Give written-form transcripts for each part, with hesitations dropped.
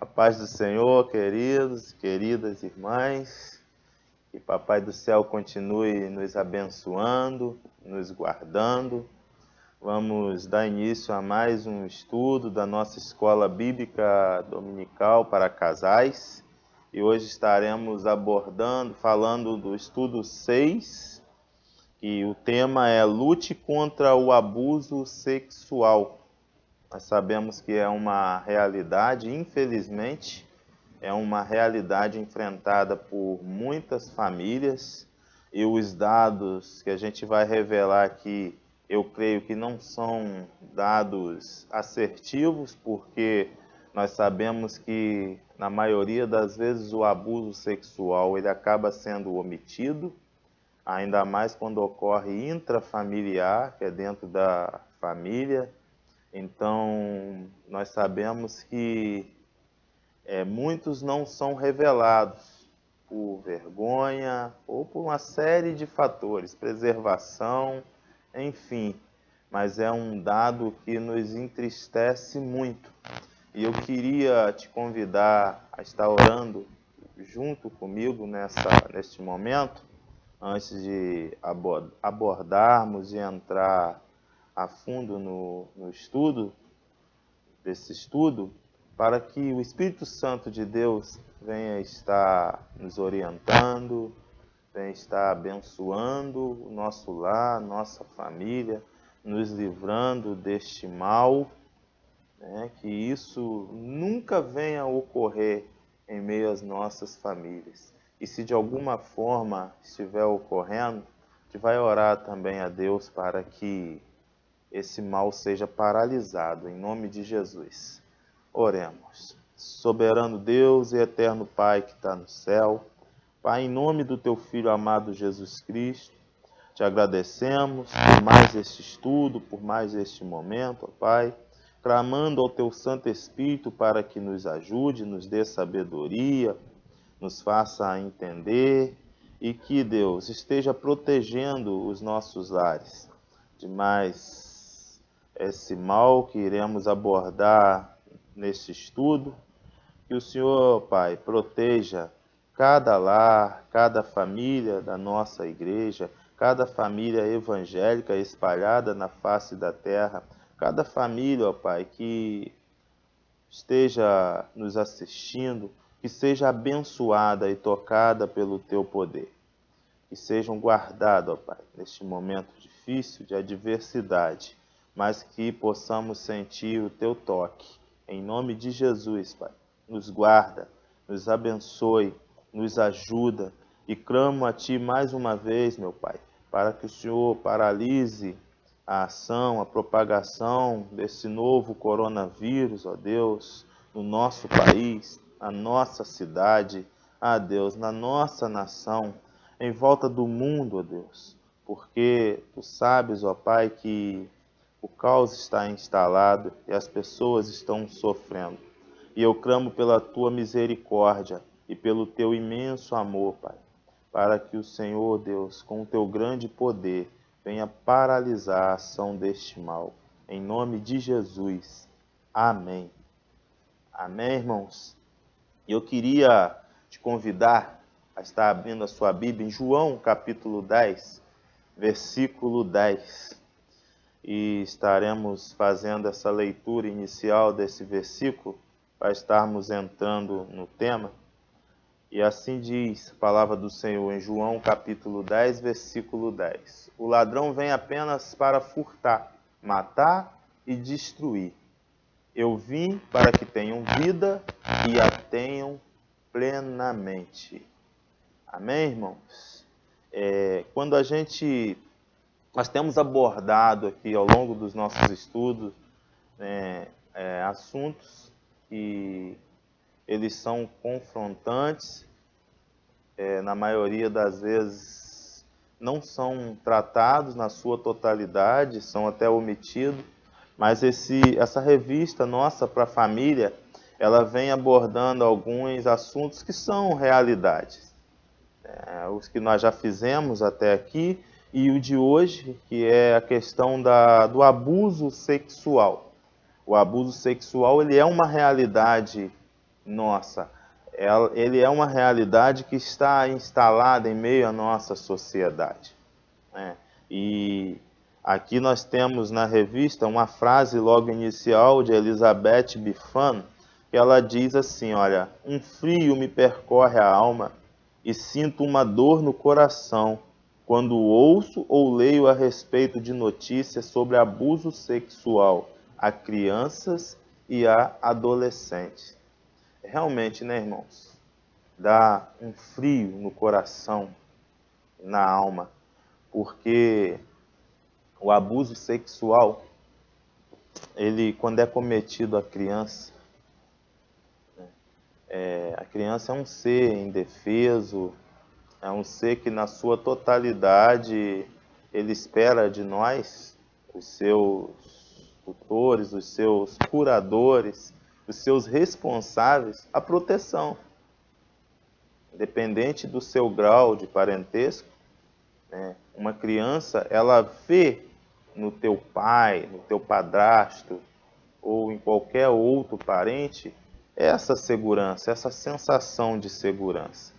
A paz do Senhor, queridos, queridas irmãs, que Papai do Céu continue nos abençoando, nos guardando. Vamos dar início a mais um estudo da nossa Escola Bíblica Dominical para Casais. E hoje estaremos falando do estudo 6, e o tema é Lute contra o abuso sexual. Nós sabemos que é uma realidade, infelizmente, é uma realidade enfrentada por muitas famílias, e os dados que a gente vai revelar aqui, eu creio que não são dados assertivos, porque nós sabemos que, na maioria das vezes, o abuso sexual ele acaba sendo omitido, ainda mais quando ocorre intrafamiliar, que é dentro da família. Então, nós sabemos que muitos não são revelados por vergonha ou por uma série de fatores, preservação, enfim. Mas é um dado que nos entristece muito. E eu queria te convidar a estar orando junto comigo neste momento, antes de abordarmos e entrar a fundo no estudo desse estudo, para que o Espírito Santo de Deus venha estar nos orientando, venha estar abençoando o nosso lar, nossa família, nos livrando deste mal, né? Que isso nunca venha a ocorrer em meio às nossas famílias. E se de alguma forma estiver ocorrendo, a gente vai orar também a Deus para que esse mal seja paralisado, em nome de Jesus. Oremos. Soberano Deus e eterno Pai que está no céu, Pai, em nome do Teu Filho amado Jesus Cristo, te agradecemos por mais este estudo, por mais este momento, ó Pai, clamando ao Teu Santo Espírito para que nos ajude, nos dê sabedoria, nos faça entender e que, Deus, esteja protegendo os nossos lares de mais esse mal que iremos abordar neste estudo. Que o Senhor, Pai, proteja cada lar, cada família da nossa igreja, cada família evangélica espalhada na face da terra, cada família, ó Pai, que esteja nos assistindo, que seja abençoada e tocada pelo Teu poder. Que sejam guardados, ó Pai, neste momento difícil de adversidade, mas que possamos sentir o Teu toque. Em nome de Jesus, Pai, nos guarda, nos abençoe, nos ajuda, e clamo a Ti mais uma vez, meu Pai, para que o Senhor paralise a ação, a propagação desse novo coronavírus, ó Deus, no nosso país, na nossa cidade, Deus, na nossa nação, em volta do mundo, ó Deus, porque Tu sabes, ó Pai, que o caos está instalado e as pessoas estão sofrendo. E eu clamo pela Tua misericórdia e pelo Teu imenso amor, Pai, para que o Senhor, Deus, com o Teu grande poder, venha paralisar a ação deste mal. Em nome de Jesus. Amém. Amém, irmãos? E eu queria te convidar a estar abrindo a sua Bíblia em João, capítulo 10, versículo 10. E estaremos fazendo essa leitura inicial desse versículo para estarmos entrando no tema. E assim diz a palavra do Senhor em João, capítulo 10, versículo 10. O ladrão vem apenas para furtar, matar e destruir. Eu vim para que tenham vida e a tenham plenamente. Amém, irmãos? Quando nós temos abordado aqui ao longo dos nossos estudos, assuntos que eles são confrontantes, na maioria das vezes não são tratados na sua totalidade, são até omitidos, mas essa revista nossa para a família, ela vem abordando alguns assuntos que são realidades. Os que nós já fizemos até aqui, e o de hoje, que é a questão do abuso sexual. O abuso sexual ele é uma realidade nossa, ele é uma realidade que está instalada em meio à nossa sociedade, né? E aqui nós temos na revista uma frase logo inicial de Elizabeth Biffan, que ela diz assim, olha, um frio me percorre a alma e sinto uma dor no coração quando ouço ou leio a respeito de notícias sobre abuso sexual a crianças e a adolescentes. Realmente, né, irmãos? Dá um frio no coração, na alma, porque o abuso sexual, ele, quando é cometido à criança, a criança é um ser indefeso, é um ser que na sua totalidade ele espera de nós, os seus tutores, os seus curadores, os seus responsáveis, a proteção. Independente do seu grau de parentesco, né, uma criança, ela vê no teu pai, no teu padrasto, ou em qualquer outro parente, essa segurança, essa sensação de segurança.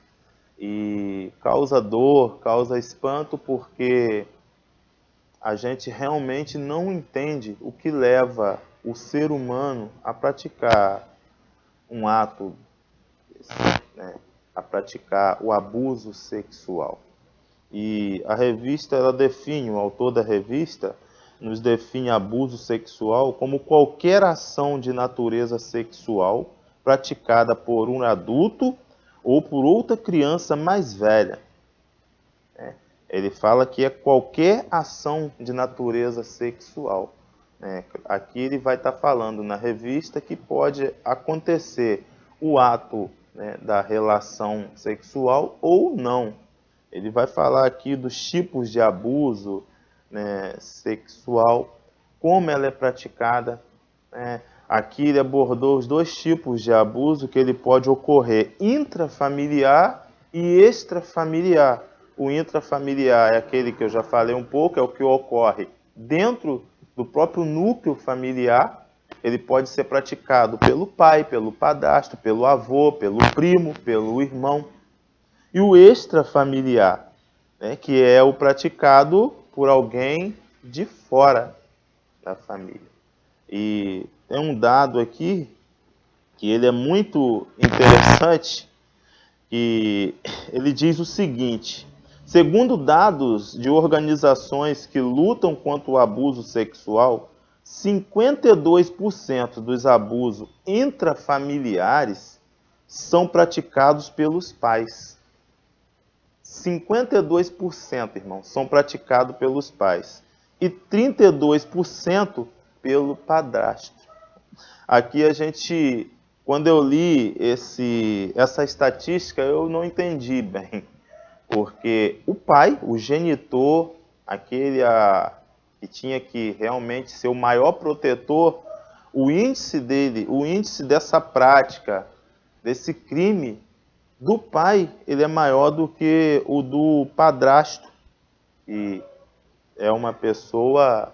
E causa dor, causa espanto, porque a gente realmente não entende o que leva o ser humano a praticar um ato, né, a praticar o abuso sexual. E a revista, ela define, o autor da revista nos define abuso sexual como qualquer ação de natureza sexual praticada por um adulto ou por outra criança mais velha. Ele fala que é qualquer ação de natureza sexual. Aqui ele vai estar falando na revista que pode acontecer o ato, né, da relação sexual ou não. Ele vai falar aqui dos tipos de abuso, né, sexual, como ela é praticada, né? Aqui ele abordou os dois tipos de abuso que ele pode ocorrer intrafamiliar e extrafamiliar. O intrafamiliar é aquele que eu já falei um pouco, é o que ocorre dentro do próprio núcleo familiar. Ele pode ser praticado pelo pai, pelo padrasto, pelo avô, pelo primo, pelo irmão. E o extrafamiliar, né, que é o praticado por alguém de fora da família. E tem um dado aqui que ele é muito interessante, que ele diz o seguinte: segundo dados de organizações que lutam contra o abuso sexual, 52% dos abusos intrafamiliares são praticados pelos pais. 52%, irmão, são praticados pelos pais. E 32% pelo padrasto. Aqui a gente, quando eu li essa estatística, eu não entendi bem. Porque o pai, o genitor, aquele que tinha que realmente ser o maior protetor, o índice dele, o índice dessa prática, desse crime do pai, ele é maior do que o do padrasto. E é uma pessoa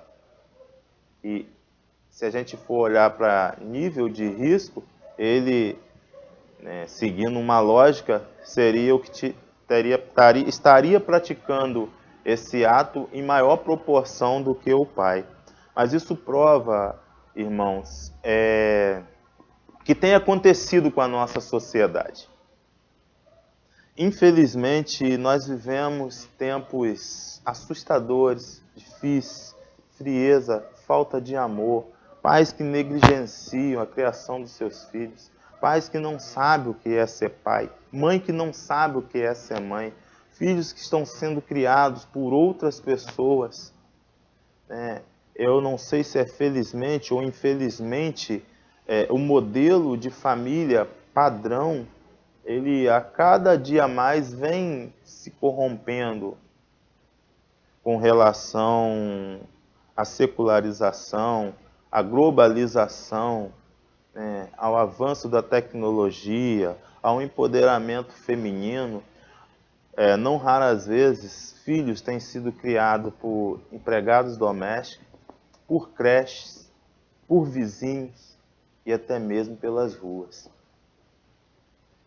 que, se a gente for olhar para nível de risco, ele, né, seguindo uma lógica, seria o que estaria praticando esse ato em maior proporção do que o pai. Mas isso prova, irmãos, que tem acontecido com a nossa sociedade. Infelizmente, nós vivemos tempos assustadores, difíceis, frieza, falta de amor, pais que negligenciam a criação dos seus filhos, pais que não sabem o que é ser pai, mãe que não sabe o que é ser mãe, filhos que estão sendo criados por outras pessoas. Eu não sei se é felizmente ou infelizmente, o modelo de família padrão, ele a cada dia mais vem se corrompendo com relação à secularização, à globalização, né, ao avanço da tecnologia, ao empoderamento feminino. Não raras vezes, filhos têm sido criados por empregados domésticos, por creches, por vizinhos e até mesmo pelas ruas.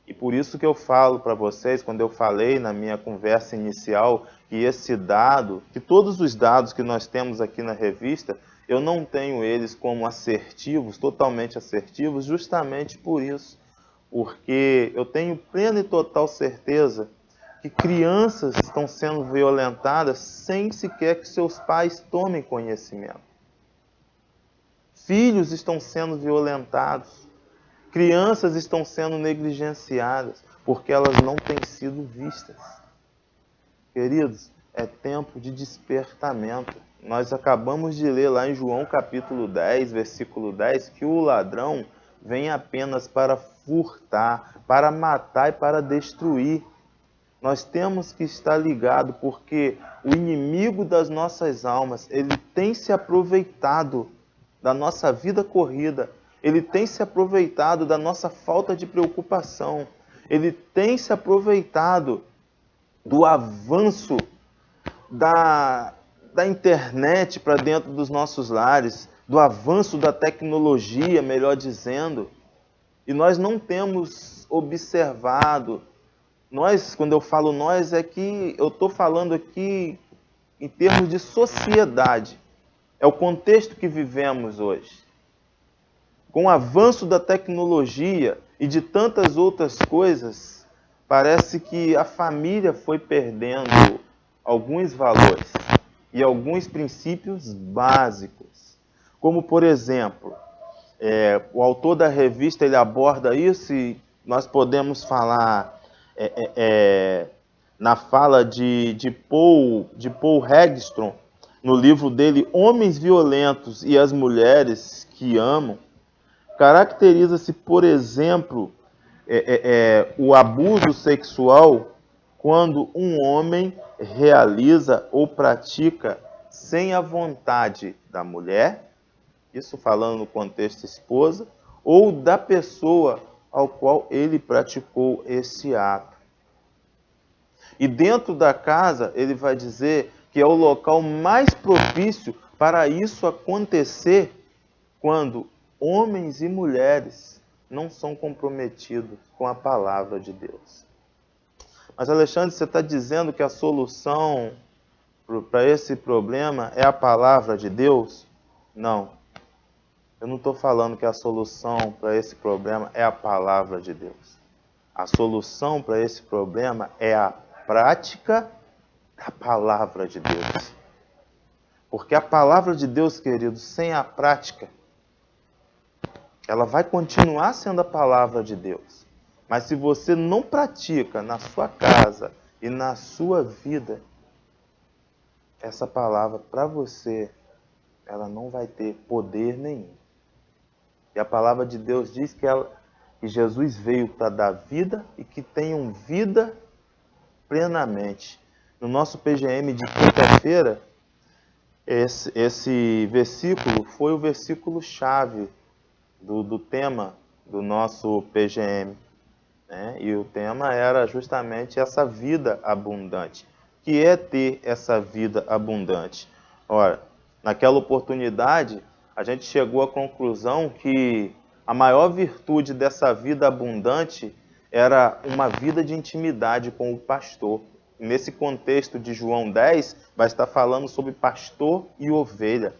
E por isso que eu falo para vocês, quando eu falei na minha conversa inicial, que esse dado, que todos os dados que nós temos aqui na revista, eu não tenho eles como assertivos, totalmente assertivos, justamente por isso. Porque eu tenho plena e total certeza que crianças estão sendo violentadas sem sequer que seus pais tomem conhecimento. Filhos estão sendo violentados. Crianças estão sendo negligenciadas porque elas não têm sido vistas. Queridos, é tempo de despertamento. Nós acabamos de ler lá em João capítulo 10, versículo 10, que o ladrão vem apenas para furtar, para matar e para destruir. Nós temos que estar ligados porque o inimigo das nossas almas, ele tem se aproveitado da nossa vida corrida, ele tem se aproveitado da nossa falta de preocupação, ele tem se aproveitado do avanço da internet para dentro dos nossos lares, do avanço da tecnologia, melhor dizendo, e nós não temos observado. Nós, quando eu falo nós, é que eu estou falando aqui em termos de sociedade. É o contexto que vivemos hoje. Com o avanço da tecnologia e de tantas outras coisas, parece que a família foi perdendo alguns valores e alguns princípios básicos. Como, por exemplo, o autor da revista ele aborda isso e nós podemos falar na fala de Paul Hegstrom, no livro dele Homens Violentos e as Mulheres que Amam, caracteriza-se, por exemplo, o abuso sexual quando um homem realiza ou pratica sem a vontade da mulher, isso falando no contexto esposa, ou da pessoa ao qual ele praticou esse ato. E dentro da casa, ele vai dizer que é o local mais propício para isso acontecer quando homens e mulheres não são comprometidos com a palavra de Deus. Mas, Alexandre, você está dizendo que a solução para esse problema é a palavra de Deus? Não. Eu não estou falando que a solução para esse problema é a palavra de Deus. A solução para esse problema é a prática da palavra de Deus. Porque a palavra de Deus, queridos, sem a prática, ela vai continuar sendo a palavra de Deus. Mas se você não pratica na sua casa e na sua vida, essa palavra para você, ela não vai ter poder nenhum. E a palavra de Deus diz que Jesus veio para dar vida e que tenham vida plenamente. No nosso PGM de quinta-feira, esse versículo foi o versículo-chave do tema do nosso PGM. Né? E o tema era justamente essa vida abundante. O que é ter essa vida abundante? Ora, naquela oportunidade, a gente chegou à conclusão que a maior virtude dessa vida abundante era uma vida de intimidade com o pastor. Nesse contexto de João 10, vai estar falando sobre pastor e ovelha.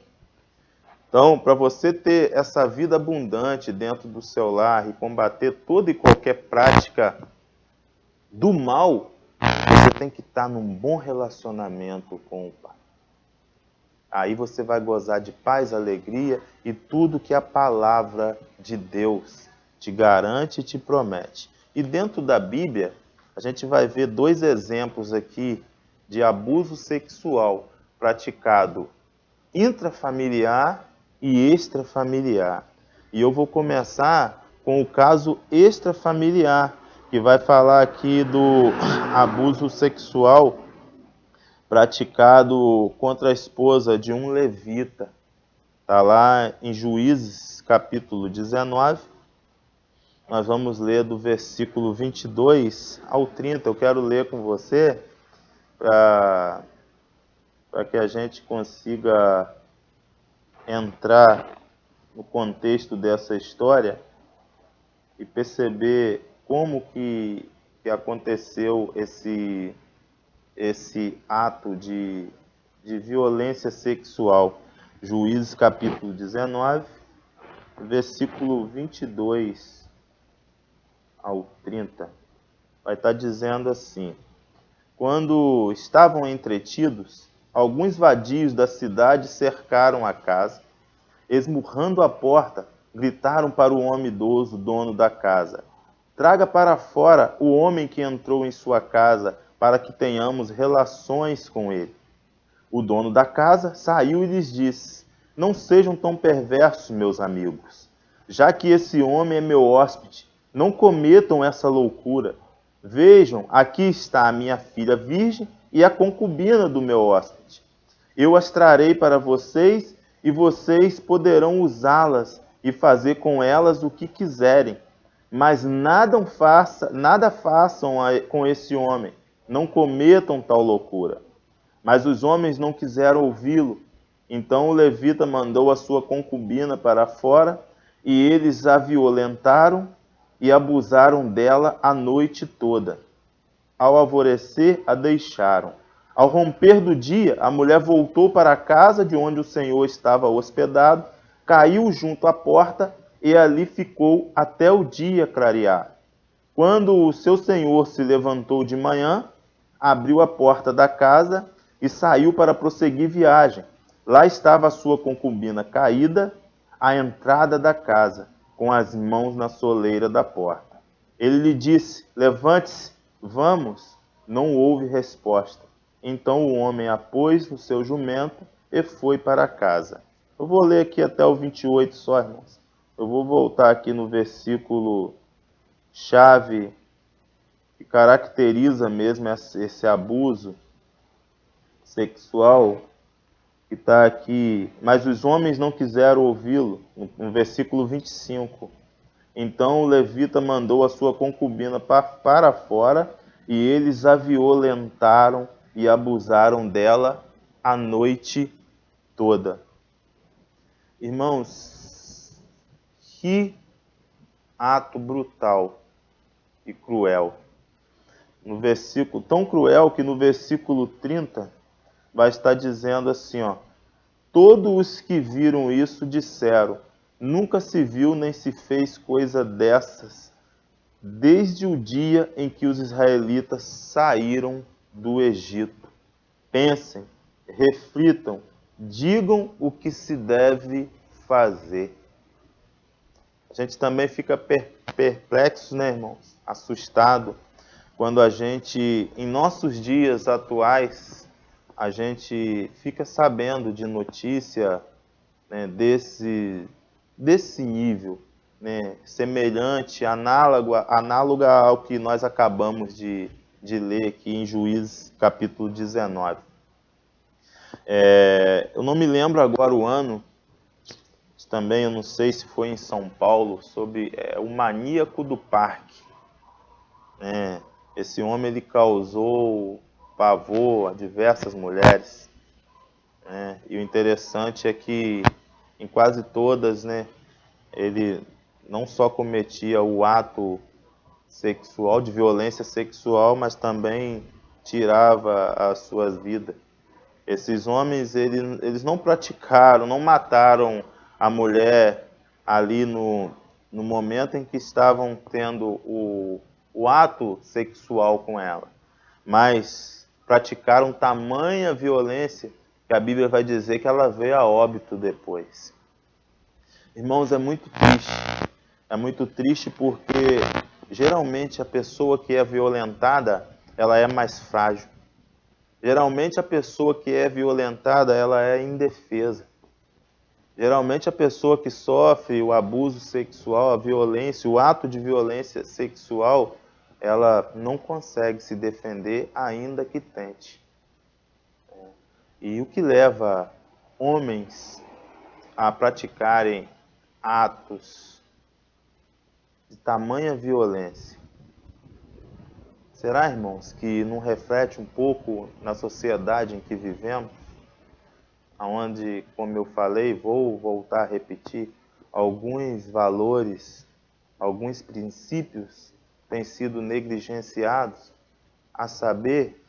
Então, para você ter essa vida abundante dentro do seu lar e combater toda e qualquer prática do mal, você tem que estar num bom relacionamento com o Pai. Aí você vai gozar de paz, alegria e tudo que a palavra de Deus te garante e te promete. E dentro da Bíblia, a gente vai ver dois exemplos aqui de abuso sexual praticado intrafamiliar e extrafamiliar. E eu vou começar com o caso extrafamiliar, que vai falar aqui do abuso sexual praticado contra a esposa de um levita. Está lá em Juízes, capítulo 19. Nós vamos ler do versículo 22 ao 30. Eu quero ler com você para que a gente consiga entrar no contexto dessa história e perceber como que aconteceu esse ato de violência sexual. Juízes capítulo 19, versículo 22 ao 30, vai estar dizendo assim: quando estavam entretidos, alguns vadios da cidade cercaram a casa, esmurrando a porta, gritaram para o homem idoso, dono da casa: traga para fora o homem que entrou em sua casa, para que tenhamos relações com ele. O dono da casa saiu e lhes disse: não sejam tão perversos, meus amigos. Já que esse homem é meu hóspede, não cometam essa loucura. Vejam, aqui está a minha filha virgem e a concubina do meu hóspede. Eu as trarei para vocês e vocês poderão usá-las e fazer com elas o que quiserem. Mas nada façam com esse homem. Não cometam tal loucura. Mas os homens não quiseram ouvi-lo. Então o levita mandou a sua concubina para fora, e eles a violentaram e abusaram dela a noite toda. Ao alvorecer, a deixaram. Ao romper do dia, a mulher voltou para a casa de onde o Senhor estava hospedado, caiu junto à porta e ali ficou até o dia clarear. Quando o seu senhor se levantou de manhã, abriu a porta da casa e saiu para prosseguir viagem. Lá estava a sua concubina caída à entrada da casa, com as mãos na soleira da porta. Ele lhe disse: levante-se, vamos. Não houve resposta. Então o homem a pôs no seu jumento e foi para casa. Eu vou ler aqui até o 28 só, irmãos. Eu vou voltar aqui no versículo chave que caracteriza mesmo esse abuso sexual, que está aqui. Mas os homens não quiseram ouvi-lo, no versículo 25. Então o levita mandou a sua concubina para fora, e eles a violentaram e abusaram dela a noite toda. Irmãos, que ato brutal e cruel. No versículo, tão cruel que no versículo 30 vai estar dizendo assim, ó: todos os que viram isso disseram: nunca se viu nem se fez coisa dessas desde o dia em que os israelitas saíram do Egito. Pensem, reflitam, digam o que se deve fazer. A gente também fica perplexo, né, irmãos? Assustado, quando a gente, em nossos dias atuais, a gente fica sabendo de notícia, né, desse nível, né, semelhante, análoga ao que nós acabamos de ler aqui em Juízes capítulo 19. Eu não me lembro agora o ano, também eu não sei se foi em São Paulo, sobre o maníaco do parque. Né? Esse homem ele causou pavor a diversas mulheres. Né? E o interessante é que em quase todas, né, ele não só cometia o ato sexual, de violência sexual, mas também tirava as suas vidas. Esses homens, eles não praticaram, não mataram a mulher ali no momento em que estavam tendo o ato sexual com ela, mas praticaram tamanha violência que a Bíblia vai dizer que ela veio a óbito depois. Irmãos, é muito triste. É muito triste porque geralmente a pessoa que é violentada, ela é mais frágil. Geralmente a pessoa que é violentada, ela é indefesa. Geralmente a pessoa que sofre o abuso sexual, a violência, o ato de violência sexual, ela não consegue se defender, ainda que tente. E o que leva homens a praticarem atos de tamanha violência? Será, irmãos, que não reflete um pouco na sociedade em que vivemos? Onde, como eu falei, vou voltar a repetir, alguns valores, alguns princípios têm sido negligenciados, a saber,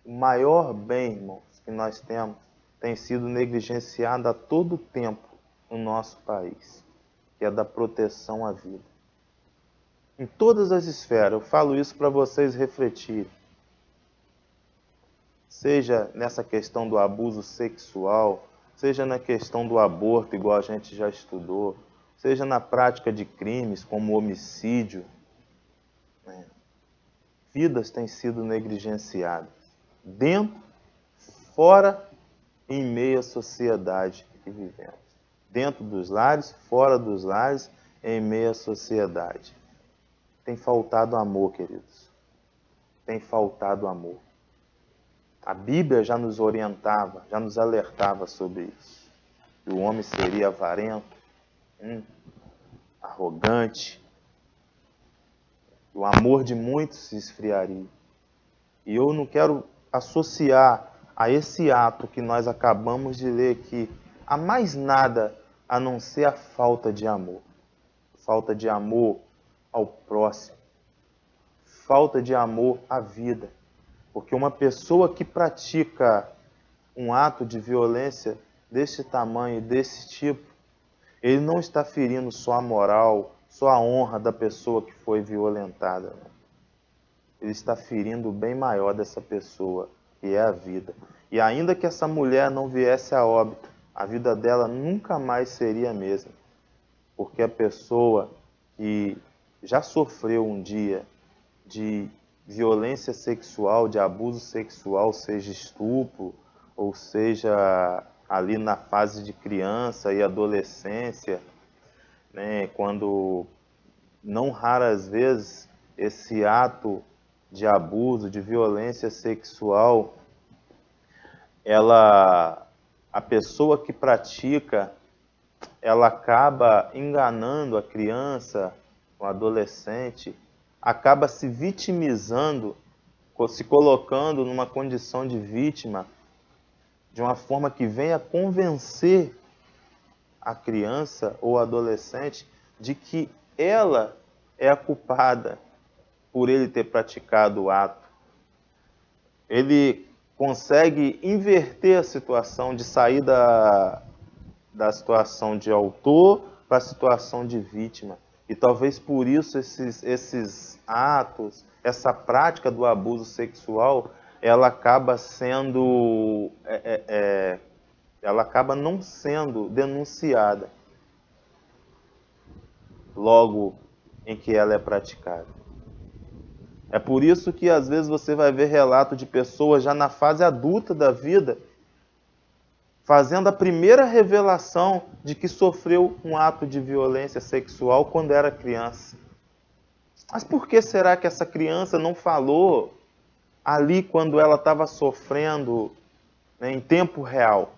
o maior bem, irmãos, que nós temos, tem sido negligenciado a todo tempo no nosso país, que é da proteção à vida. Em todas as esferas, eu falo isso para vocês refletirem. Seja nessa questão do abuso sexual, seja na questão do aborto, igual a gente já estudou, seja na prática de crimes como homicídio, né? Vidas têm sido negligenciadas, dentro, fora e em meio à sociedade que vivemos. Dentro dos lares, fora dos lares, em meio à sociedade. Tem faltado amor, queridos. Tem faltado amor. A Bíblia já nos orientava, já nos alertava sobre isso. Que o homem seria avarento, arrogante. O amor de muitos se esfriaria. E eu não quero associar a esse ato que nós acabamos de ler aqui a mais nada a não ser a falta de amor. Falta de amor ao próximo. Falta de amor à vida. Porque uma pessoa que pratica um ato de violência desse tamanho, desse tipo, ele não está ferindo só a moral, só a honra da pessoa que foi violentada. Ele está ferindo o bem maior dessa pessoa, que é a vida. E ainda que essa mulher não viesse a óbito, a vida dela nunca mais seria a mesma. Porque a pessoa que já sofreu um dia de violência sexual, de abuso sexual, seja estupro, ou seja ali na fase de criança e adolescência, né, quando não raras vezes esse ato de abuso, de violência sexual, a pessoa que pratica, ela acaba enganando a criança, o adolescente, acaba se vitimizando, se colocando numa condição de vítima, de uma forma que venha convencer a criança ou adolescente de que ela é a culpada por ele ter praticado o ato. Ele consegue inverter a situação, de sair da situação de autor para a situação de vítima. E talvez por isso esses atos, essa prática do abuso sexual, ela acaba sendo, ela acaba não sendo denunciada logo em que ela é praticada. É por isso que às vezes você vai ver relato de pessoas já na fase adulta da vida fazendo a primeira revelação de que sofreu um ato de violência sexual quando era criança. Mas por que será que essa criança não falou ali quando ela estava sofrendo, né, em tempo real?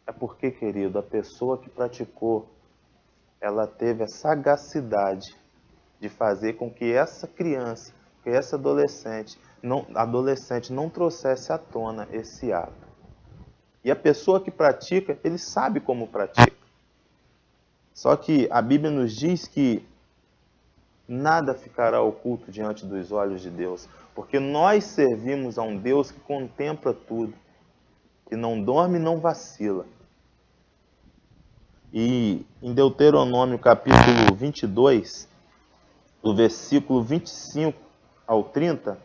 É porque, querido, a pessoa que praticou, ela teve a sagacidade de fazer com que essa criança, que essa adolescente não trouxesse à tona esse ato. E a pessoa que pratica, ele sabe como pratica. Só que a Bíblia nos diz que nada ficará oculto diante dos olhos de Deus, porque nós servimos a um Deus que contempla tudo, que não dorme e não vacila. E em Deuteronômio capítulo 22, do versículo 25 ao 30,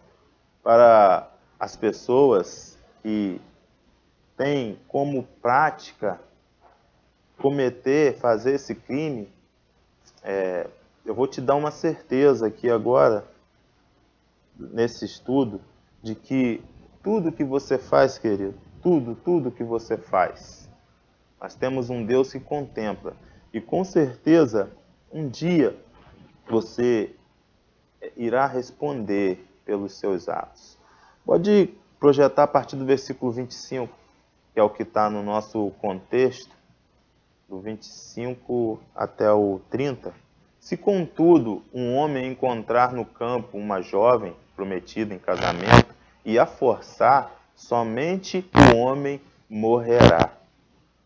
para as pessoas que têm como prática fazer esse crime, eu vou te dar uma certeza aqui agora, nesse estudo, de que tudo que você faz, querido, tudo que você faz, nós temos um Deus que contempla. E com certeza, um dia, você irá responder pelos seus atos. Pode projetar a partir do versículo 25, que é o que está no nosso contexto, do 25 até o 30. Se, contudo, um homem encontrar no campo uma jovem prometida em casamento e a forçar, somente o homem morrerá.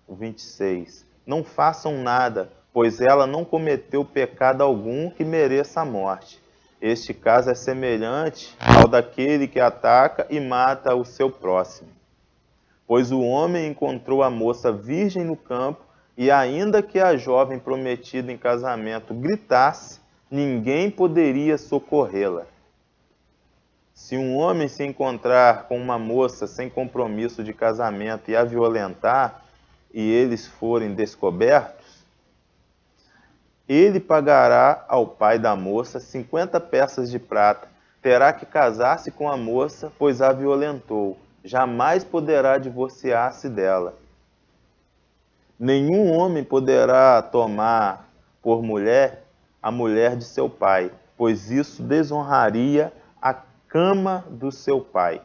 O 26. Não façam nada, pois ela não cometeu pecado algum que mereça a morte. Este caso é semelhante ao daquele que ataca e mata o seu próximo. Pois o homem encontrou a moça virgem no campo, e ainda que a jovem prometida em casamento gritasse, ninguém poderia socorrê-la. Se um homem se encontrar com uma moça sem compromisso de casamento e a violentar, e eles forem descobertos, ele pagará ao pai da moça 50 peças de prata. Terá que casar-se com a moça, pois a violentou. Jamais poderá divorciar-se dela. Nenhum homem poderá tomar por mulher a mulher de seu pai, pois isso desonraria a cama do seu pai.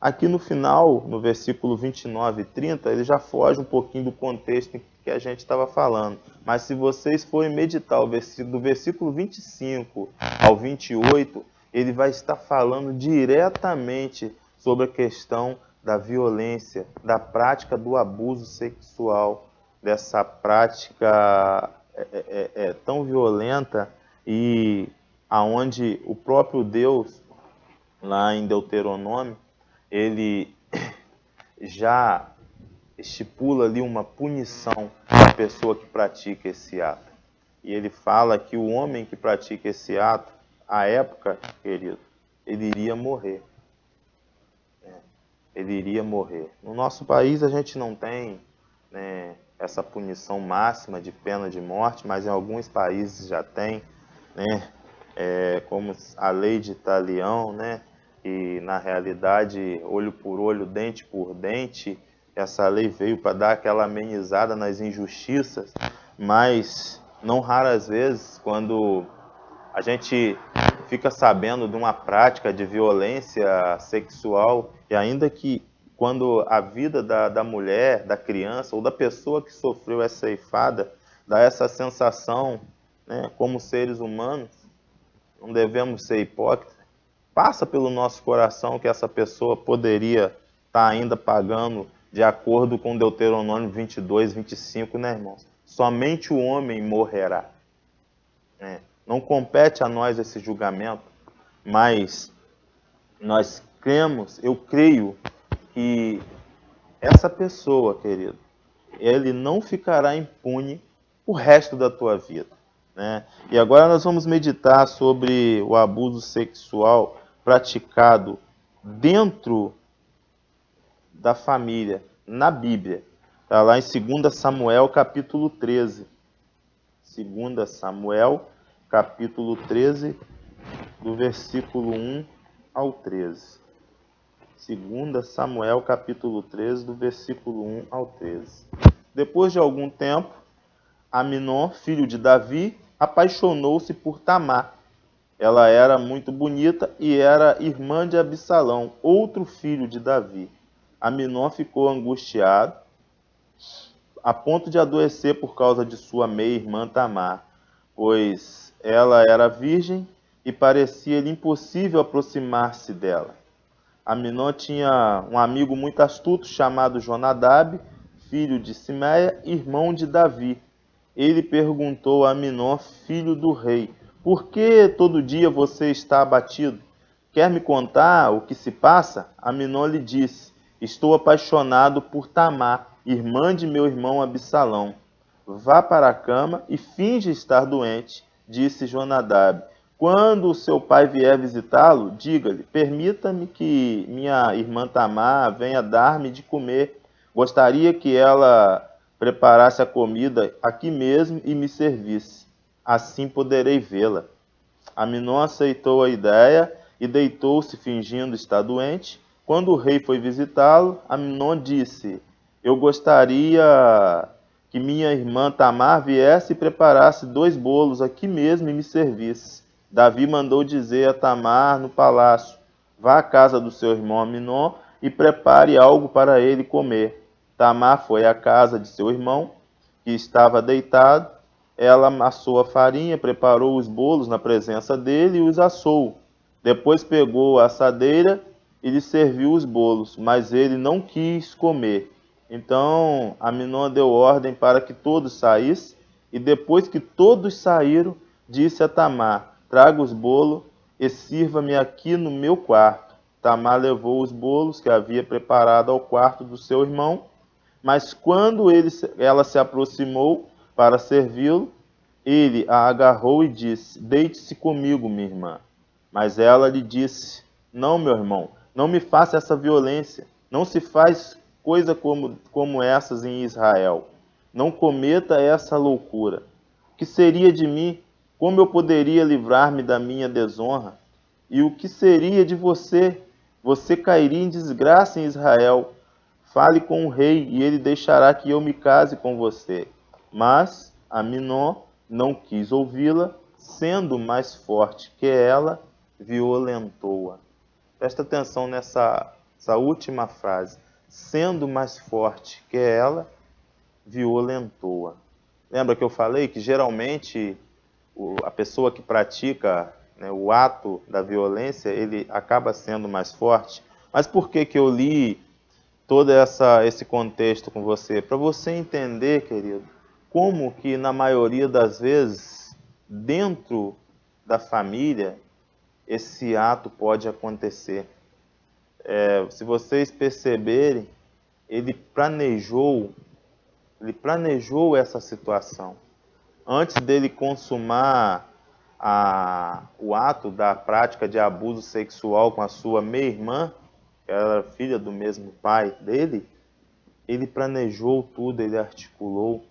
Aqui no final, no versículo 29 e 30, ele já foge um pouquinho do contexto que a gente estava falando. Mas se vocês forem meditar do versículo 25 ao 28, ele vai estar falando diretamente sobre a questão da violência, da prática do abuso sexual, dessa prática tão violenta e aonde o próprio Deus, lá em Deuteronômio, ele já estipula ali uma punição para a pessoa que pratica esse ato. E ele fala que o homem que pratica esse ato, à época, querido, ele iria morrer. Ele iria morrer. No nosso país a gente não tem, né, essa punição máxima de pena de morte, mas em alguns países já tem, né, como a lei de Talião, né, e na realidade, olho por olho, dente por dente. Essa lei veio para dar aquela amenizada nas injustiças, mas não raras vezes, quando a gente fica sabendo de uma prática de violência sexual, e ainda que quando a vida da mulher, da criança ou da pessoa que sofreu essa ceifada, dá essa sensação, né, como seres humanos, não devemos ser hipócritas, passa pelo nosso coração que essa pessoa poderia estar ainda pagando de acordo com Deuteronômio 22, 25, né, irmãos? Somente o homem morrerá. Não compete a nós esse julgamento, mas nós cremos, eu creio que essa pessoa, querido, ele não ficará impune o resto da tua vida, né? E agora nós vamos meditar sobre o abuso sexual praticado dentro da família, na Bíblia. Está lá em 2 Samuel, capítulo 13. 2 Samuel, capítulo 13, do versículo 1 ao 13. 2 Samuel, capítulo 13, do versículo 1 ao 13. Depois de algum tempo, Aminon, filho de Davi, apaixonou-se por Tamar. Ela era muito bonita e era irmã de Absalão, outro filho de Davi. Aminon ficou angustiado, a ponto de adoecer por causa de sua meia-irmã Tamar, pois ela era virgem e parecia-lhe impossível aproximar-se dela. Aminon tinha um amigo muito astuto chamado Jonadab, filho de Simeia, irmão de Davi. Ele perguntou a Aminon, filho do rei: por que todo dia você está abatido? Quer me contar o que se passa? Aminon lhe disse: estou apaixonado por Tamar, irmã de meu irmão Absalão. Vá para a cama e finge estar doente, disse Jonadab. Quando o seu pai vier visitá-lo, diga-lhe: permita-me que minha irmã Tamar venha dar-me de comer. Gostaria que ela preparasse a comida aqui mesmo e me servisse. Assim poderei vê-la. Aminon aceitou a ideia e deitou-se fingindo estar doente. Quando o rei foi visitá-lo, Aminon disse: eu gostaria que minha irmã Tamar viesse e preparasse 2 bolos aqui mesmo e me servisse. Davi mandou dizer a Tamar no palácio: vá à casa do seu irmão Aminon e prepare algo para ele comer. Tamar foi à casa de seu irmão, que estava deitado. Ela amassou a farinha, preparou os bolos na presença dele e os assou. Depois pegou a assadeira e lhe serviu os bolos, mas ele não quis comer. Então Aminon deu ordem para que todos saíssem, e depois que todos saíram, disse a Tamar: traga os bolos e sirva-me aqui no meu quarto. Tamar levou os bolos que havia preparado ao quarto do seu irmão, mas quando ela se aproximou para servi-lo, ele a agarrou e disse: Deite-se comigo, minha irmã. Mas ela lhe disse: Não, meu irmão, não me faça essa violência. Não se faz coisa como essas em Israel. Não cometa essa loucura. O que seria de mim? Como eu poderia livrar-me da minha desonra? E o que seria de você? Você cairia em desgraça em Israel. Fale com o rei, e ele deixará que eu me case com você. Mas Aminon não quis ouvi-la, sendo mais forte que ela, violentou-a. Presta atenção essa última frase. Sendo mais forte que ela, violentou-a. Lembra que eu falei que geralmente a pessoa que pratica, né, o ato da violência, ele acaba sendo mais forte? Mas por que que eu li todo esse contexto com você? Para você entender, querido, como que na maioria das vezes, dentro da família, esse ato pode acontecer. Se vocês perceberem, ele planejou essa situação. Antes dele consumar o ato da prática de abuso sexual com a sua meia-irmã, que era filha do mesmo pai dele, ele planejou tudo, ele articulou.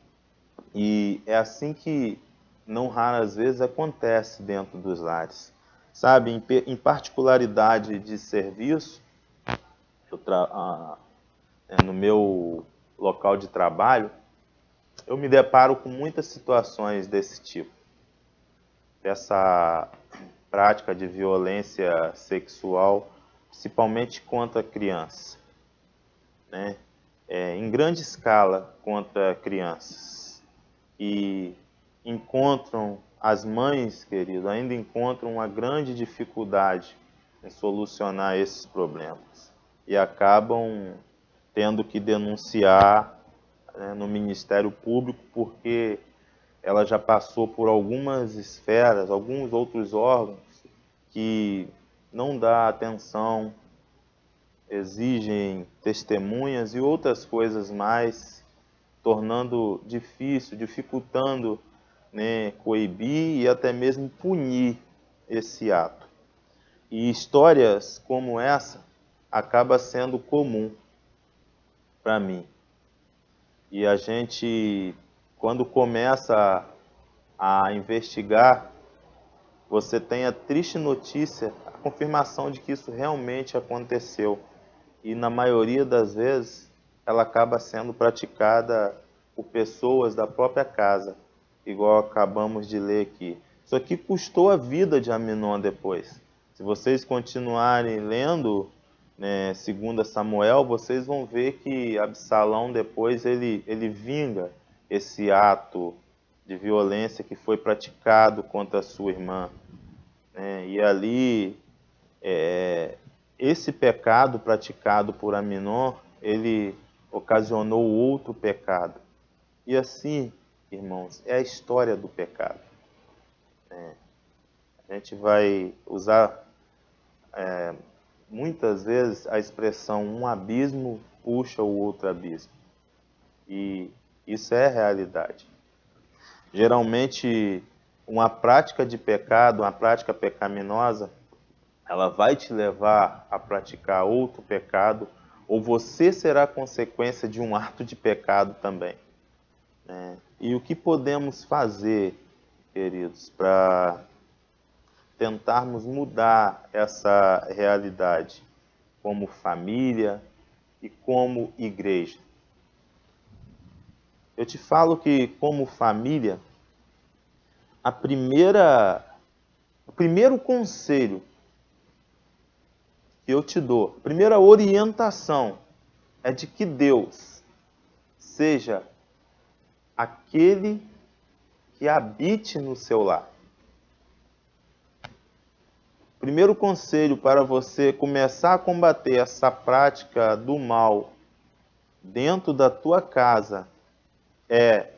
E é assim que, não raras vezes, acontece dentro dos lares. Sabe, em particularidade de serviço, no meu local de trabalho, eu me deparo com muitas situações desse tipo. Dessa prática de violência sexual, principalmente contra crianças, né? Em grande escala contra crianças. E as mães, querido, ainda encontram uma grande dificuldade em solucionar esses problemas. E acabam tendo que denunciar, né, no Ministério Público, porque ela já passou por algumas esferas, alguns outros órgãos que não dá atenção, exigem testemunhas e outras coisas mais, tornando difícil, dificultando, né, coibir e até mesmo punir esse ato. E histórias como essa acaba sendo comum para mim. E a gente, quando começa a investigar, você tem a triste notícia, a confirmação de que isso realmente aconteceu. E na maioria das vezes, ela acaba sendo praticada por pessoas da própria casa, igual acabamos de ler aqui. Isso aqui custou a vida de Aminon depois. Se vocês continuarem lendo, né, 2 Samuel, vocês vão ver que Absalão depois ele vinga esse ato de violência que foi praticado contra a sua irmã, né? E ali, esse pecado praticado por Aminon, ele ocasionou outro pecado. E assim, irmãos, é a história do pecado. A gente vai usar muitas vezes a expressão um abismo puxa o outro abismo. E isso é realidade. Geralmente, uma prática de pecado, uma prática pecaminosa, ela vai te levar a praticar outro pecado, ou você será consequência de um ato de pecado também, né? E o que podemos fazer, queridos, para tentarmos mudar essa realidade como família e como igreja? Eu te falo que, como família, o primeiro conselho que eu te dou, a primeira orientação é de que Deus seja aquele que habite no seu lar. O primeiro conselho para você começar a combater essa prática do mal dentro da tua casa é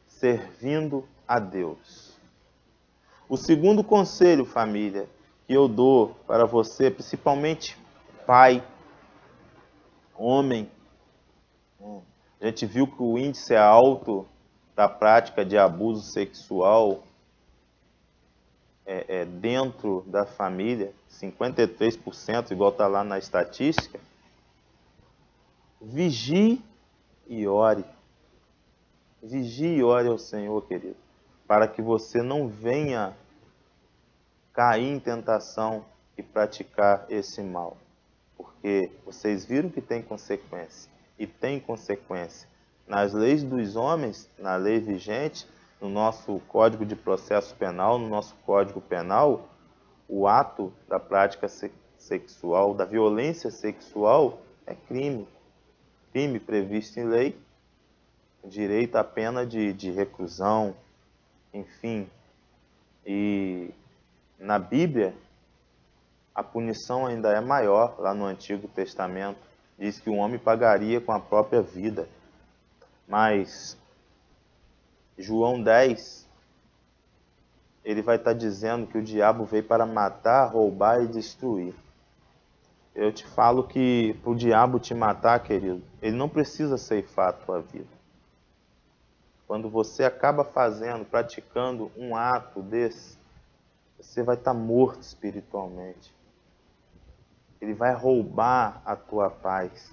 servindo a Deus. O segundo conselho, família, que eu dou para você, principalmente pai, homem. A gente viu que o índice é alto da prática de abuso sexual dentro da família, 53%, igual está lá na estatística. Vigie e ore. Vigie e ore ao Senhor, querido, para que você não venha cair em tentação e praticar esse mal. Porque vocês viram que tem consequência. E tem consequência. Nas leis dos homens, na lei vigente, no nosso Código de Processo Penal, no nosso Código Penal, o ato da prática sexual, da violência sexual, é crime. Crime previsto em lei, direito à pena de reclusão, enfim. E na Bíblia, a punição ainda é maior, lá no Antigo Testamento. Diz que o homem pagaria com a própria vida. Mas João 10, ele vai estar dizendo que o diabo veio para matar, roubar e destruir. Eu te falo que para o diabo te matar, querido, ele não precisa ceifar a tua vida. Quando você acaba fazendo, praticando um ato desse, você vai estar morto espiritualmente. Ele vai roubar a tua paz.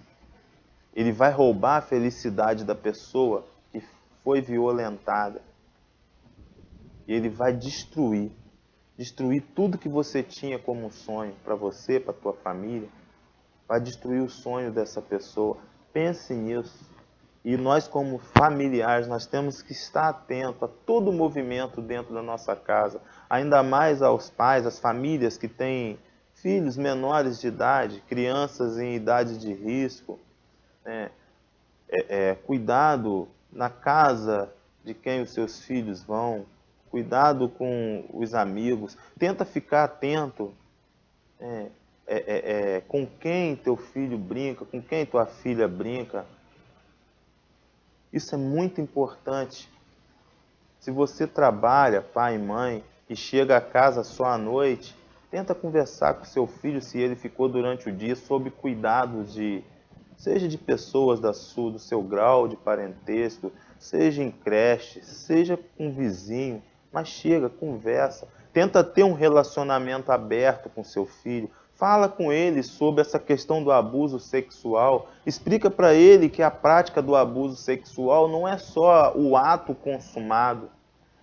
Ele vai roubar a felicidade da pessoa que foi violentada. E ele vai destruir tudo que você tinha como um sonho para você, para a tua família. Vai destruir o sonho dessa pessoa. Pense nisso. E nós, como familiares, nós temos que estar atentos a todo o movimento dentro da nossa casa. Ainda mais aos pais, às famílias que têm filhos menores de idade, crianças em idade de risco. Cuidado na casa de quem os seus filhos vão. Cuidado com os amigos. Tenta ficar atento com quem teu filho brinca, com quem tua filha brinca. Isso é muito importante. Se você trabalha, pai e mãe, e chega a casa só à noite, tenta conversar com seu filho se ele ficou durante o dia sob cuidados seja de pessoas do seu grau de parentesco, seja em creche, seja com um vizinho, mas chega, conversa. Tenta ter um relacionamento aberto com seu filho. Fala com ele sobre essa questão do abuso sexual. Explica para ele que a prática do abuso sexual não é só o ato consumado,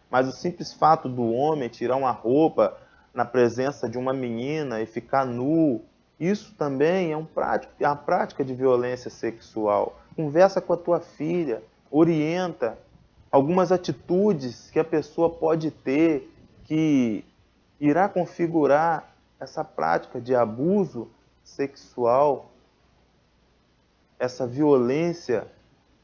mas o simples fato do homem tirar uma roupa na presença de uma menina e ficar nu. Isso também é uma prática de violência sexual. Conversa com a tua filha, orienta algumas atitudes que a pessoa pode ter que irá configurar essa prática de abuso sexual, essa violência.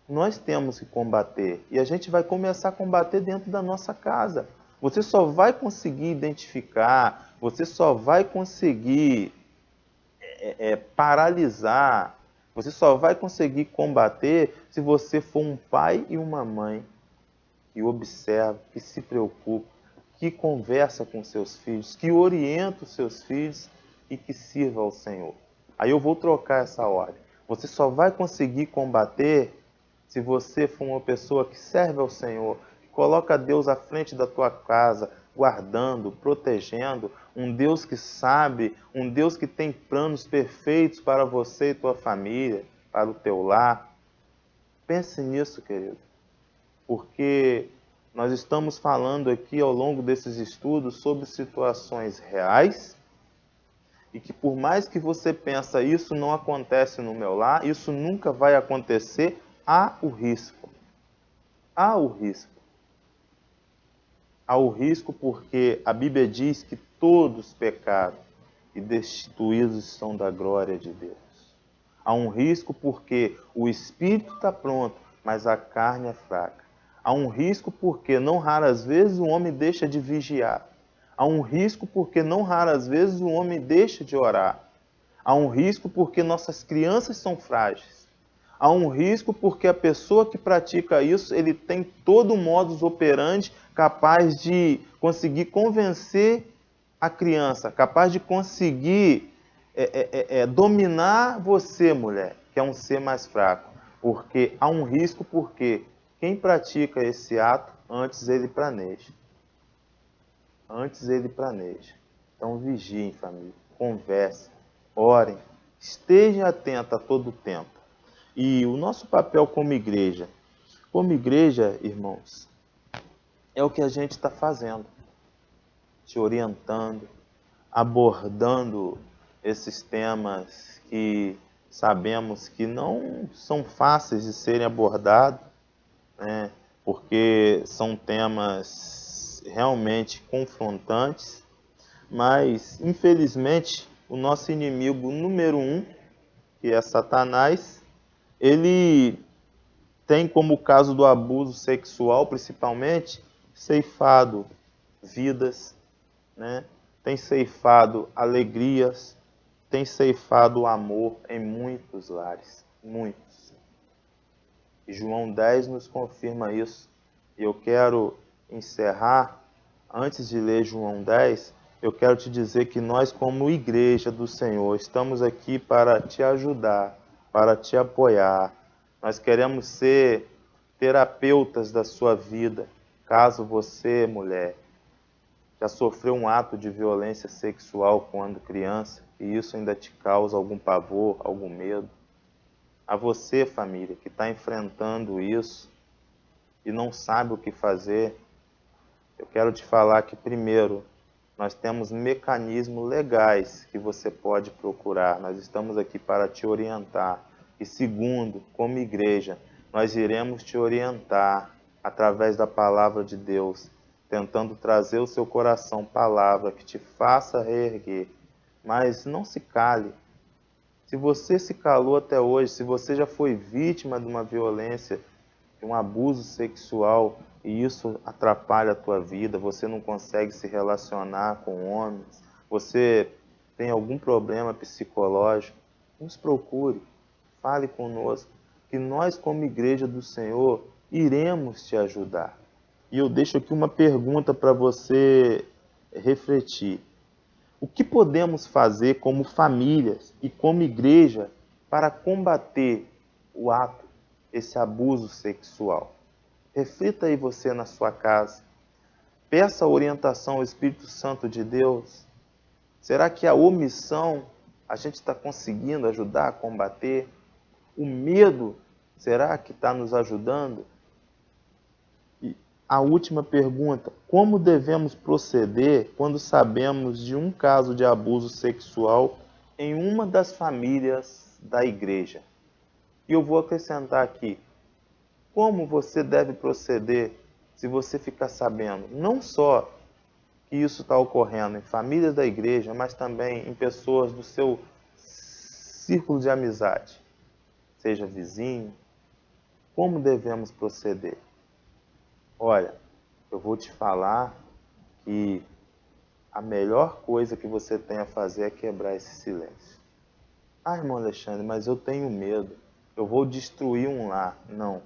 Nós temos que combater. E a gente vai começar a combater dentro da nossa casa. Você só vai conseguir identificar, você só vai conseguir paralisar, você só vai conseguir combater se você for um pai e uma mãe que observa, que se preocupa, que conversa com seus filhos, que orienta os seus filhos e que sirva ao Senhor. Aí eu vou trocar essa ordem. Você só vai conseguir combater se você for uma pessoa que serve ao Senhor, que coloca Deus à frente da tua casa, guardando, protegendo, um Deus que sabe, um Deus que tem planos perfeitos para você e tua família, para o teu lar. Pense nisso, querido, porque nós estamos falando aqui ao longo desses estudos sobre situações reais e que por mais que você pense, isso não acontece no meu lar, isso nunca vai acontecer, há o risco. Há o risco. Há o risco porque a Bíblia diz que todos pecaram e destituídos estão da glória de Deus. Há um risco porque o espírito está pronto, mas a carne é fraca. Há um risco porque não raras vezes o homem deixa de vigiar. Há um risco porque não raras vezes o homem deixa de orar. Há um risco porque nossas crianças são frágeis. Há um risco porque a pessoa que pratica isso, ele tem todo o modus operandi capaz de conseguir convencer a criança, capaz de conseguir dominar você, mulher, que é um ser mais fraco. Porque há um risco, porque quem pratica esse ato, antes ele planeja. Antes ele planeja. Então vigiem, família, conversem, orem, estejam atentos a todo tempo. E o nosso papel como igreja, irmãos, é o que a gente está fazendo, te orientando, abordando esses temas que sabemos que não são fáceis de serem abordados, né? Porque são temas realmente confrontantes, mas infelizmente o nosso inimigo número um, que é Satanás, ele tem como o caso do abuso sexual, principalmente, ceifado vidas, né? Tem ceifado alegrias, tem ceifado o amor em muitos lares, muitos. E João 10 nos confirma isso. E eu quero encerrar, antes de ler João 10, eu quero te dizer que nós, como igreja do Senhor, estamos aqui para te ajudar, para te apoiar. Nós queremos ser terapeutas da sua vida. Caso você, mulher, já sofreu um ato de violência sexual quando criança e isso ainda te causa algum pavor, algum medo. A você, família, que está enfrentando isso e não sabe o que fazer, eu quero te falar que, primeiro, nós temos mecanismos legais que você pode procurar. Nós estamos aqui para te orientar. E segundo, como igreja, nós iremos te orientar através da palavra de Deus, tentando trazer ao seu coração palavra que te faça reerguer. Mas não se cale. Se você se calou até hoje, se você já foi vítima de uma violência, de um abuso sexual, e isso atrapalha a tua vida, você não consegue se relacionar com homens, você tem algum problema psicológico, nos procure, fale conosco, que nós, como igreja do Senhor, iremos te ajudar. E eu deixo aqui uma pergunta para você refletir. O que podemos fazer como famílias e como igreja para combater o ato, esse abuso sexual? Reflita aí você na sua casa. Peça orientação ao Espírito Santo de Deus. Será que a omissão a gente está conseguindo ajudar a combater? O medo, será que está nos ajudando? E a última pergunta: como devemos proceder quando sabemos de um caso de abuso sexual em uma das famílias da igreja? E eu vou acrescentar aqui: como você deve proceder se você ficar sabendo não só que isso está ocorrendo em famílias da igreja, mas também em pessoas do seu círculo de amizade, seja vizinho? Como devemos proceder? Olha, eu vou te falar que a melhor coisa que você tem a fazer é quebrar esse silêncio. Ah, irmão Alexandre, mas eu tenho medo. Eu vou destruir um lar. Não.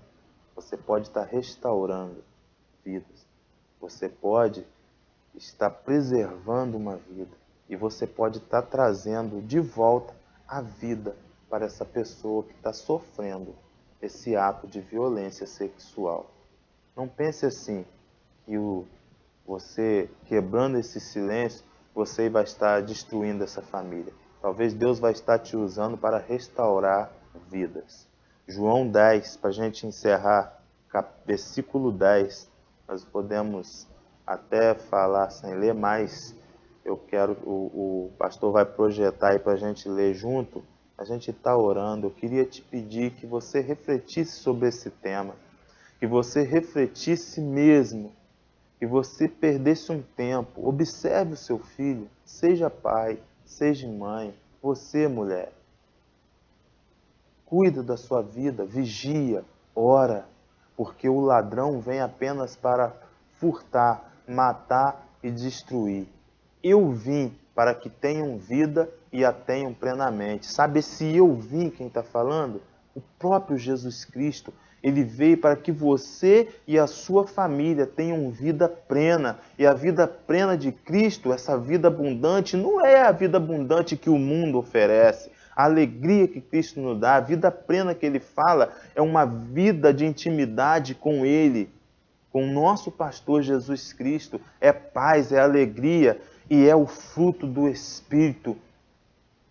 Você pode estar restaurando vidas. Você pode estar preservando uma vida. E você pode estar trazendo de volta a vida para essa pessoa que está sofrendo esse ato de violência sexual. Não pense assim, que você quebrando esse silêncio, você vai estar destruindo essa família. Talvez Deus vai estar te usando para restaurar vidas. João 10, para a gente encerrar, versículo 10, nós podemos até falar sem ler, mas eu quero, o pastor vai projetar aí para a gente ler junto. A gente está orando, eu queria te pedir que você refletisse sobre esse tema, que você refletisse mesmo, que você perdesse um tempo, observe o seu filho, seja pai, seja mãe, você, mulher. Cuida da sua vida, vigia, ora, porque o ladrão vem apenas para furtar, matar e destruir. Eu vim para que tenham vida e a tenham plenamente. Sabe esse eu vim, quem está falando? O próprio Jesus Cristo. Ele veio para que você e a sua família tenham vida plena. E a vida plena de Cristo, essa vida abundante, não é a vida abundante que o mundo oferece. A alegria que Cristo nos dá, a vida plena que Ele fala, é uma vida de intimidade com Ele, com o nosso pastor Jesus Cristo. É paz, é alegria e é o fruto do Espírito.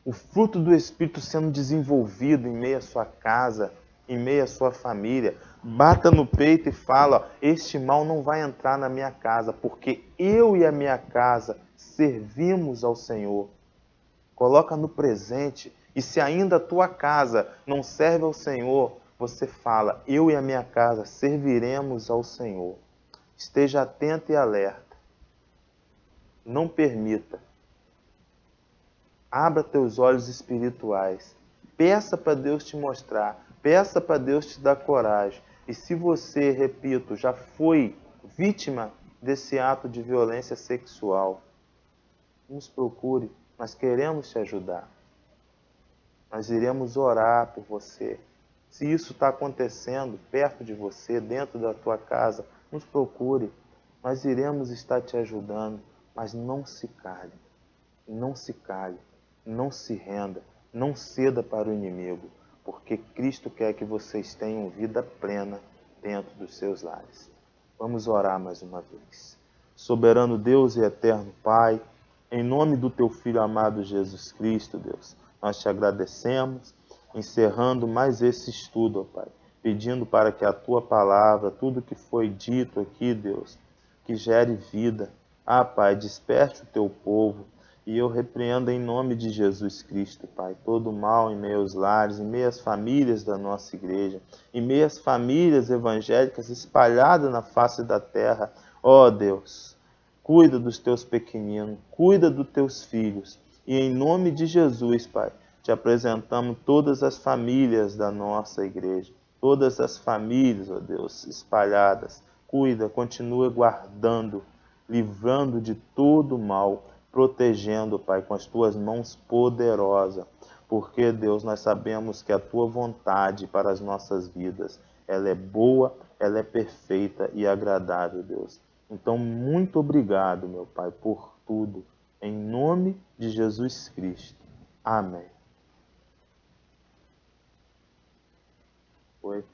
O fruto do Espírito sendo desenvolvido em meio à sua casa, em meio à sua família. Bata no peito e fala, ó, este mal não vai entrar na minha casa, porque eu e a minha casa servimos ao Senhor. Coloca no presente. E se ainda a tua casa não serve ao Senhor, você fala, eu e a minha casa serviremos ao Senhor. Esteja atento e alerta. Não permita. Abra teus olhos espirituais. Peça para Deus te mostrar. Peça para Deus te dar coragem. E se você, repito, já foi vítima desse ato de violência sexual, nos procure. Nós queremos te ajudar. Nós iremos orar por você. Se isso está acontecendo perto de você, dentro da tua casa, nos procure. Nós iremos estar te ajudando. Mas não se cale. Não se cale. Não se renda, não ceda para o inimigo, porque Cristo quer que vocês tenham vida plena dentro dos seus lares. Vamos orar mais uma vez. Soberano Deus e eterno Pai, em nome do Teu Filho amado Jesus Cristo, Deus, nós te agradecemos, encerrando mais esse estudo, ó Pai, pedindo para que a Tua palavra, tudo que foi dito aqui, Deus, que gere vida. Ah, Pai, desperte o Teu povo. E eu repreendo em nome de Jesus Cristo, Pai, todo mal em meus lares, em meias famílias da nossa igreja, em meias famílias evangélicas espalhadas na face da terra. Ó Deus, cuida dos teus pequeninos, cuida dos teus filhos. E em nome de Jesus, Pai, te apresentamos todas as famílias da nossa igreja, todas as famílias, ó Deus, espalhadas. Cuida, continua guardando, livrando de todo mal, protegendo, Pai, com as Tuas mãos poderosas. Porque, Deus, nós sabemos que a Tua vontade para as nossas vidas, ela é boa, ela é perfeita e agradável, Deus. Então, muito obrigado, meu Pai, por tudo. Em nome de Jesus Cristo. Amém. Foi.